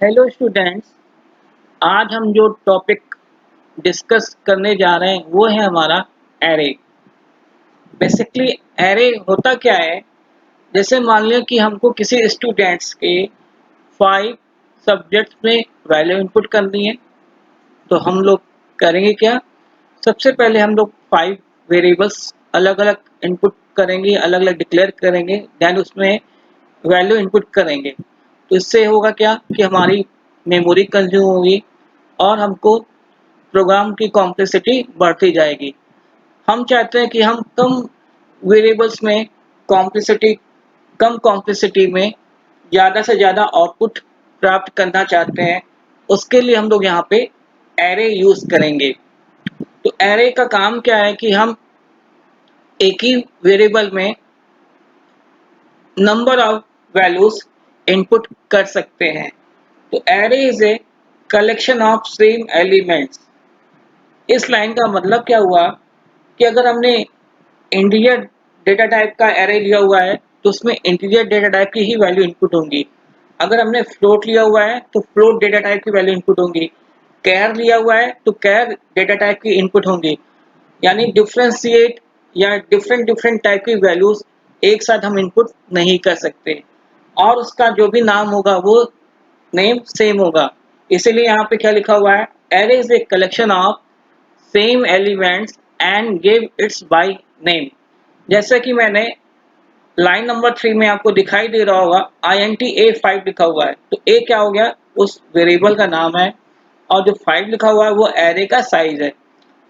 Hello students. आज हम जो टॉपिक डिस्कस करने जा रहे हैं वो है हमारा एरे। बेसिकली एरे होता क्या है? जैसे मान लिया कि हमको किसी स्टूडेंट्स के 5 सब्जेक्ट्स में वैल्यू इनपुट करनी है, तो हम लोग करेंगे क्या? सबसे पहले हम लोग 5 वेरिएबल्स अलग अलग इनपुट करेंगे, अलग अलग डिक्लेयर करेंगे, देन उसमें वैल्यू इनपुट करेंगे। तो इससे होगा क्या कि हमारी मेमोरी कंज्यूम होगी और हमको प्रोग्राम की कॉम्प्लेक्सिटी बढ़ती जाएगी। हम चाहते हैं कि हम कम वेरिएबल्स में कॉम्प्लेक्सिटी कम कॉम्प्लेक्सिटी में ज़्यादा से ज़्यादा आउटपुट प्राप्त करना चाहते हैं। उसके लिए हम लोग यहाँ पे एरे यूज़ करेंगे। तो एरे का काम क्या है कि हम एक ही वेरिएबल में नंबर ऑफ वैल्यूज इनपुट कर सकते हैं। तो array is a collection of same elements. इस लाइन का मतलब क्या हुआ कि अगर हमने इंटीजर डेटा टाइप का एरे लिया हुआ है तो उसमें इंटीजर डेटा टाइप की ही वैल्यू इनपुट होंगी। अगर हमने फ्लोट लिया हुआ है तो फ्लोट डेटा टाइप की वैल्यू इनपुट होंगी। कैर लिया हुआ है तो कैर डेटा टाइप की इनपुट होंगी। यानी डिफ्रेंशिएट या डिफरेंट डिफरेंट टाइप की वैल्यूज एक साथ हम इनपुट नहीं कर सकते, और उसका जो भी नाम होगा वो नेम सेम होगा। इसीलिए यहाँ पे क्या लिखा हुआ है, array is a collection of same elements and give it's by name. जैसे कि मैंने लाइन नंबर 3 में आपको दिखाई दे रहा होगा int a5 लिखा हुआ है, तो a क्या हो गया, उस वेरिएबल का नाम है, और जो 5 लिखा हुआ है वो एरे का साइज है,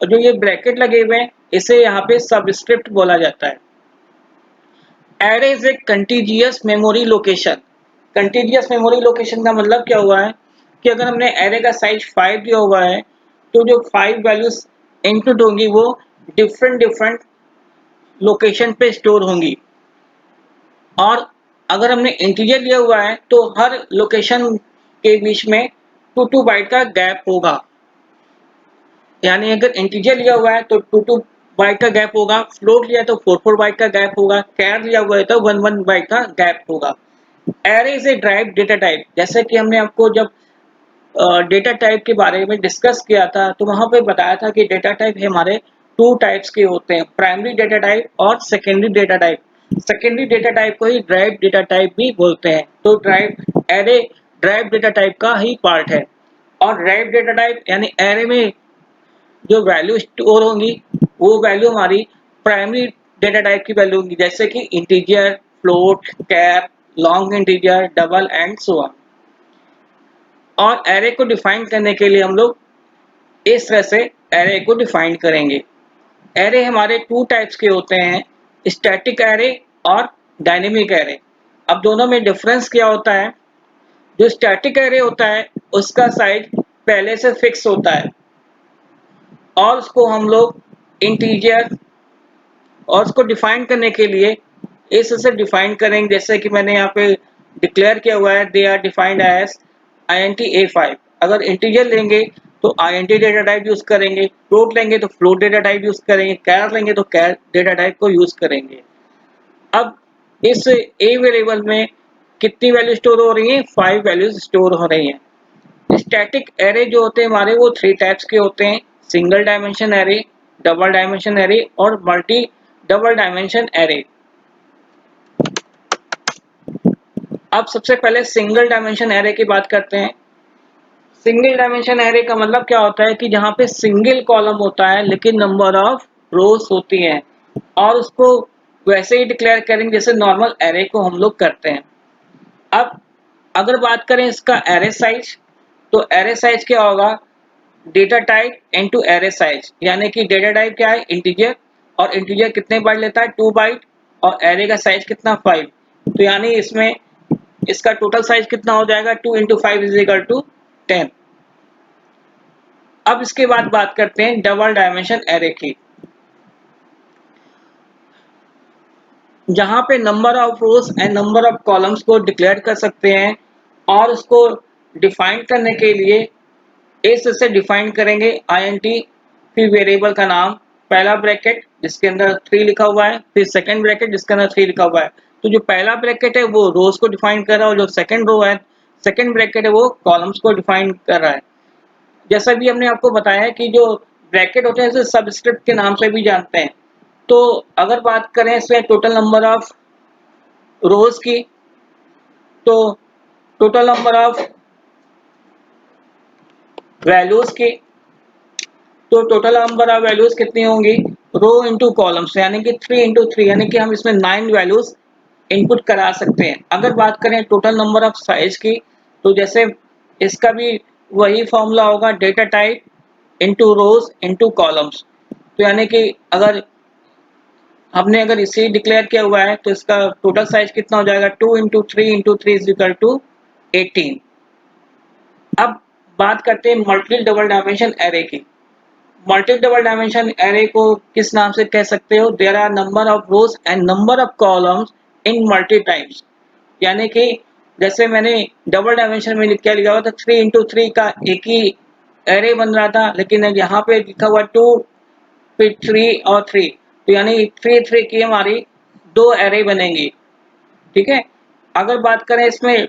और जो ये ब्रैकेट लगे हुए हैं इसे यहाँ पे सबस्क्रिप्ट बोला जाता है। Array is a contiguous memory location. Contiguous memory location का मतलब क्या हुआ है कि अगर हमने एरे का साइज 5 दिया हुआ है तो जो 5 वैल्यूज इनपुट होंगी वो डिफरेंट डिफरेंट लोकेशन पे स्टोर होंगी। और अगर हमने इंटीजर लिया हुआ है तो हर लोकेशन के बीच में 2 बाइट का गैप होगा। यानी अगर इंटीजर लिया हुआ है तो 2 बाइट का गैप होगा, फ्लोट लिया तो 4 बाइट का गैप होगा, कैर लिया हुआ है तो 1 बाइट का गैप होगा। Array is a drive data type. जैसे कि हमने आपको जब डेटा टाइप के बारे में डिस्कस किया था तो वहां पे बताया था कि डेटा टाइप हमारे 2 टाइप्स के होते हैं, प्राइमरी डेटा टाइप और secondary data type. Secondary data type को ही ड्राइव डेटा टाइप भी बोलते हैं। तो drive array drive data type का ही पार्ट है। और ड्राइव डेटा टाइप यानी एरे में जो वैल्यू स्टोर होंगी वो वैल्यू हमारी प्राइमरी डेटा टाइप की वैल्यू होंगी, जैसे कि integer, float, char, long integer, double and so on. और एरे को डिफाइन करने के लिए हम लोग इस तरह से एरे को डिफाइन करेंगे। एरे हमारे 2 टाइप्स के होते हैं, स्टैटिक एरे और डायनेमिक एरे। अब दोनों में डिफरेंस क्या होता है? जो स्टैटिक एरे होता है उसका साइज पहले से फिक्स होता है और उसको हम लोग इंटीजर, और उसको डिफाइन करने के लिए इस से डिफाइन करेंगे, जैसे कि मैंने यहाँ पे डिक्लेयर किया हुआ है, they are defined as int a5। अगर इंटीजर लेंगे तो int डेटा टाइप यूज करेंगे, फ्लोट लेंगे तो फ्लोट डेटा टाइप यूज करेंगे, कैर लेंगे तो कैर डेटा टाइप को यूज करेंगे। अब इस a वेरिएबल में कितनी वैल्यू स्टोर हो रही है? 5 वैल्यूज स्टोर हो रही हैं। स्टैटिक एरे जो होते हैं हमारे वो 3 टाइप्स के होते हैं, single dimension array, double dimension array और मल्टी डबल डायमेंशन एरे। अब सबसे पहले सिंगल डायमेंशन एरे की बात करते हैं। सिंगल डायमेंशन एरे का मतलब क्या होता है कि जहाँ पे सिंगल कॉलम होता है लेकिन नंबर ऑफ रोज होती हैं, और उसको वैसे ही डिक्लेयर करेंगे जैसे नॉर्मल एरे को हम लोग करते हैं। अब अगर बात करें इसका एरे साइज, तो एरे साइज क्या होगा? Data type into array size. यानी कि डेटा टाइप क्या है? इंटीजर, और इंटीजर कितने बाइट लेता है? 2 बाइट, और एरे का साइज कितना? 5। तो यानी इसमें इसका टोटल साइज कितना हो जाएगा? 2 इंटू 5 इज इक्वल टू 10। अब इसके बाद बात करते हैं डबल डायमेंशन एरे की, जहां पे number of rows and number of columns को डिक्लेयर कर सकते हैं, और उसको डिफाइन करने के लिए इस से डिफाइन करेंगे int, फिर वेरिएबल का नाम, पहला ब्रैकेट जिसके अंदर 3 लिखा हुआ है, फिर सेकंड ब्रैकेट जिसके अंदर 3 लिखा हुआ है। तो जो पहला ब्रैकेट है वो रोज को डिफाइन कर रहा है, और जो सेकंड रो है सेकंड ब्रैकेट है वो कॉलम्स को डिफाइन कर रहा है। जैसा भी हमने आपको बताया कि जो ब्रैकेट होते हैं इसे सबस्क्रिप्ट के नाम से भी जानते हैं। तो अगर बात करें इसमें टोटल नंबर ऑफ रोज की, तो टोटल नंबर ऑफ वैल्यूज की, तो टोटल नंबर ऑफ वैल्यूज कितनी होंगी, रो इंटू कॉलम्स, यानी कि 3 इंटू 3, यानी कि हम इसमें 9 वैल्यूज इनपुट करा सकते हैं। अगर बात करें टोटल नंबर ऑफ साइज की, तो जैसे इसका भी वही फॉर्मूला होगा, data type into rows into columns. तो यानी कि अगर इसे डिक्लेयर किया हुआ है तो इसका टोटल साइज कितना हो जाएगा, 2 into 3 into 3 is equal to 18। अब बात करते हैं मल्टी डबल डायमेंशन एरे की। मल्टी डबल डायमेंशन एरे को किस नाम से कह सकते हो, there are number of rows and number of columns in multi times. यानी कि जैसे मैंने डबल डायमेंशन में क्या लिखा हुआ था, 3 इंटू 3 का एक ही एरे बन रहा था, लेकिन यहाँ पे लिखा हुआ 2 फिर 3 और 3, तो यानी 3 3 की हमारी 2 एरे बनेंगी। ठीक है। अगर बात करें इसमें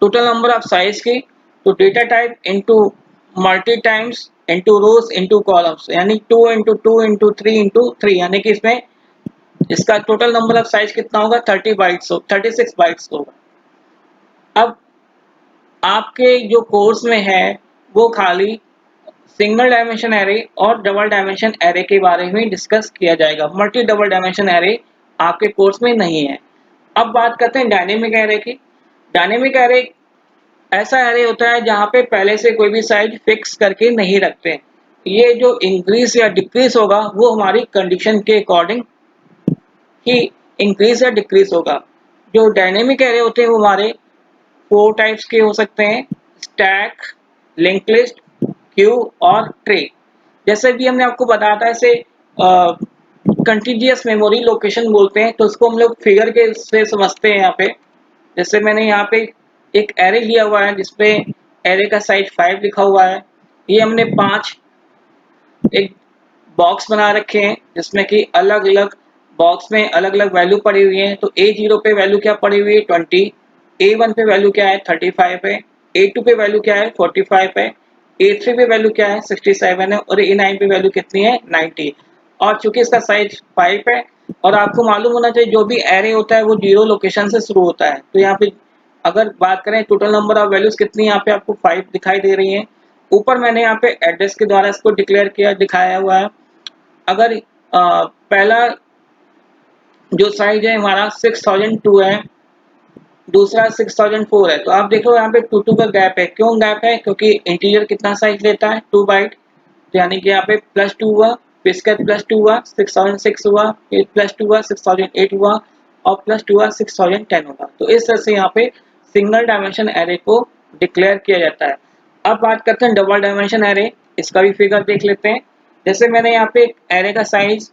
टोटल नंबर ऑफ साइज की, तो data type into multi times into rows into columns, यानी 2 इंटू 2 इंटू 3 इंटू 3, यानी कि इसमें इसका टोटल नंबर ऑफ साइज कितना होगा, 36 बाइट्स होगा। अब आपके जो कोर्स में है वो खाली सिंगल डायमेंशन एरे और डबल डायमेंशन एरे के बारे में डिस्कस किया जाएगा, मल्टी डबल डायमेंशन एरे आपके कोर्स में नहीं है। अब बात करते हैं डायनेमिक एरे की। डायनेमिक एरे ऐसा एरे होता है जहाँ पे पहले से कोई भी साइज फिक्स करके नहीं रखते। ये जो इंक्रीज या डिक्रीज होगा वो हमारी कंडीशन के अकॉर्डिंग ही इंक्रीज या डिक्रीज होगा। जो डायनेमिक एरे होते हैं वो हमारे 4 टाइप्स के हो सकते हैं, स्टैक, लिंक लिस्ट, क्यू और ट्रे। जैसे भी हमने आपको बताया था, इसे कंटिजियस मेमोरी लोकेशन बोलते हैं, तो उसको हम लोग फिगर के से समझते हैं यहाँ पे। जैसे मैंने यहाँ पे एक एरे लिया हुआ है जिसपे एरे का साइज 5 लिखा हुआ है। ये हमने 5 एक बॉक्स बना रखे हैं जिसमें कि अलग अलग बॉक्स में अलग अलग वैल्यू पड़ी हुई है। तो A0 पे वैल्यू क्या पड़ी हुई है, 20, A1 पे वैल्यू क्या है, 35 है, A2 पे वैल्यू क्या है, 45 है, A3 पे वैल्यू क्या है, 67 है, और A9 पे वैल्यू कितनी है, 90। और चूंकि इसका साइज 5 है, और आपको मालूम होना चाहिए जो भी एरे होता है वो 0 लोकेशन से शुरू होता है। तो यहाँ पे अगर बात करें टोटल नंबर ऑफ वैल्यूज कितनी, यहाँ पे आपको 5 दिखाई दे रही है। ऊपर मैंने यहाँ पे एड्रेस के द्वारा इसको डिक्लेयर किया दिखाया हुआ है। अगर पहला जो साइज है हमारा 6002 है, दूसरा 6004 है, तो आप देखो यहाँ पे 2 2 का गैप है। क्यों गैप है, क्योंकि इंटीजर कितना साइज लेता है, 2 बाइट। तो यानी कि यहाँ पे +2 हुआ, फिर इसका +2 हुआ, 6006 हुआ, फिर +2 हुआ, 6008 हुआ, और +2 हुआ, 6010 होगा। तो इस तरह से यहाँ पे सिंगल डायमेंशन एरे को डिक्लेयर किया जाता है। अब बात करते हैं डबल डायमेंशन एरे। इसका भी फिगर देख लेते हैं। जैसे मैंने यहाँ पे एरे का साइज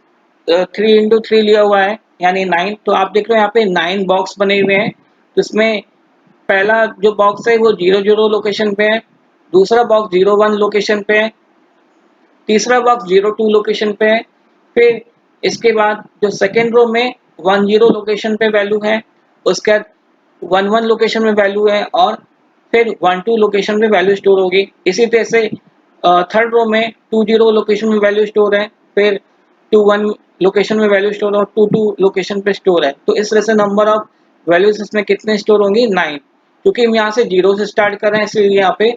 3 इंटू 3 लिया हुआ है, यानी 9। तो आप देख रहे हो यहाँ पे 9 बॉक्स बने हुए हैं। तो इसमें पहला जो बॉक्स है वो 00 लोकेशन पे है, दूसरा बॉक्स 01 लोकेशन पे है, तीसरा बॉक्स 02 लोकेशन पे है, फिर इसके बाद जो सेकेंड रो में 10 लोकेशन पे वैल्यू है, उसके बाद 11 लोकेशन में वैल्यू है, और फिर 12 लोकेशन में वैल्यू स्टोर होगी। इसी तरह से थर्ड रो में 20 लोकेशन में वैल्यू स्टोर है, फिर 21 लोकेशन में वैल्यू स्टोर और 22 लोकेशन पे स्टोर है। तो इस तरह से नंबर ऑफ वैल्यूज इसमें कितने स्टोर होंगी, 9। क्योंकि हम यहाँ से 0 से स्टार्ट कर रहे हैं, इसलिए यहाँ पे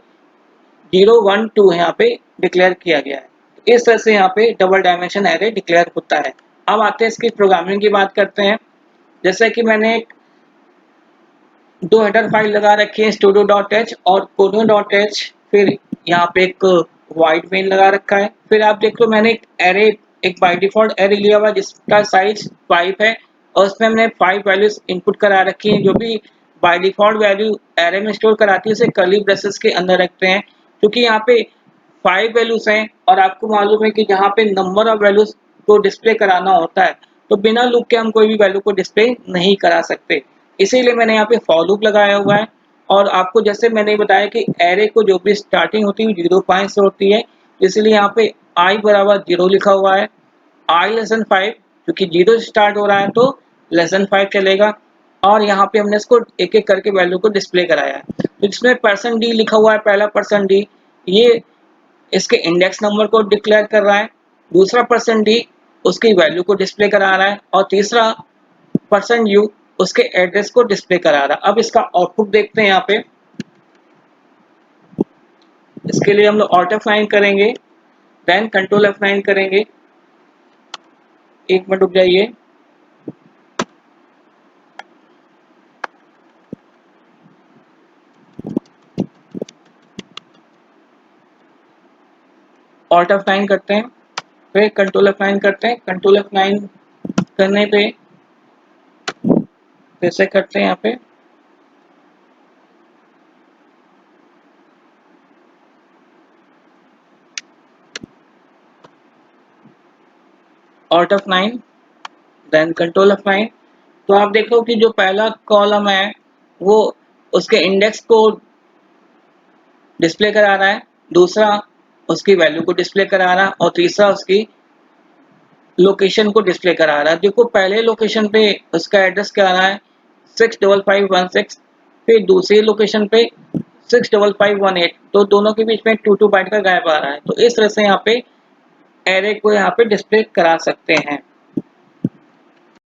0 1 2 यहाँ पे डिक्लेयर किया गया है। तो इस तरह से यहाँ पे डबल डायमेंशन एरे डिक्लेयर होता है। अब आते हैं इसकी प्रोग्रामिंग की बात करते हैं। जैसे कि मैंने 2 हेडर फाइल लगा रखी है, studio.h और codo.h, फिर यहाँ पे एक वाइट मेन लगा रखा है। फिर आप देख लो मैंने एक एरे, एक बाय डिफॉल्ट एरे लिया हुआ जिसका साइज 5 है, और उसमें हमने 5 वैल्यूज इनपुट करा रखी हैं। जो भी बाय डिफॉल्ट वैल्यू एरे में स्टोर कराती है उसे कर्ली ब्रेसेस के अंदर रखते हैं, क्योंकि यहाँ पे 5 वैल्यूज हैं और आपको मालूम है कि जहाँ पे नंबर ऑफ वैल्यूज को डिस्प्ले कराना होता है तो बिना लूप के हम कोई भी वैल्यू को डिस्प्ले नहीं करा सकते। इसीलिए मैंने यहाँ पे फॉर लूप लगाया हुआ है। और आपको जैसे मैंने बताया कि एरे को जो भी स्टार्टिंग होती है 0 5 से होती है, इसलिए यहाँ पे I बराबर 0 लिखा हुआ है, I <5, क्योंकि 0 से स्टार्ट हो रहा है तो <5 चलेगा। और यहाँ पे हमने इसको एक एक करके वैल्यू को डिस्प्ले कराया है। तो जिसमें %d लिखा हुआ है, पहला %d ये इसके इंडेक्स नंबर को डिक्लेयर कर रहा है, दूसरा %d उसकी वैल्यू को डिस्प्ले करा रहा है और तीसरा %u उसके एड्रेस को डिस्प्ले करा रहा है। अब इसका आउटपुट देखते हैं यहाँ पे। इसके लिए हम लोग Alt F9 करेंगे, देन कंट्रोल F9 करेंगे। एक मिनट रुक जाइए। Alt F9 करते हैं, फिर कंट्रोल F9 करते हैं। कंट्रोल F9 करने पे फिर से करते हैं यहाँ पे Alt F9 then control F9। तो आप देखो कि जो पहला कॉलम है वो उसके इंडेक्स को डिस्प्ले करा रहा है, दूसरा उसकी वैल्यू को डिस्प्ले करा रहा है और तीसरा उसकी लोकेशन को डिस्प्ले करा रहा है। देखो पहले लोकेशन पे उसका एड्रेस क्या आ रहा है 65516, फिर दूसरी लोकेशन पे 65518, तो दोनों के बीच में 2 बाइट का गैप आ रहा है। तो इस तरह से यहाँ पे एरे को यहाँ पे डिस्प्ले करा सकते हैं।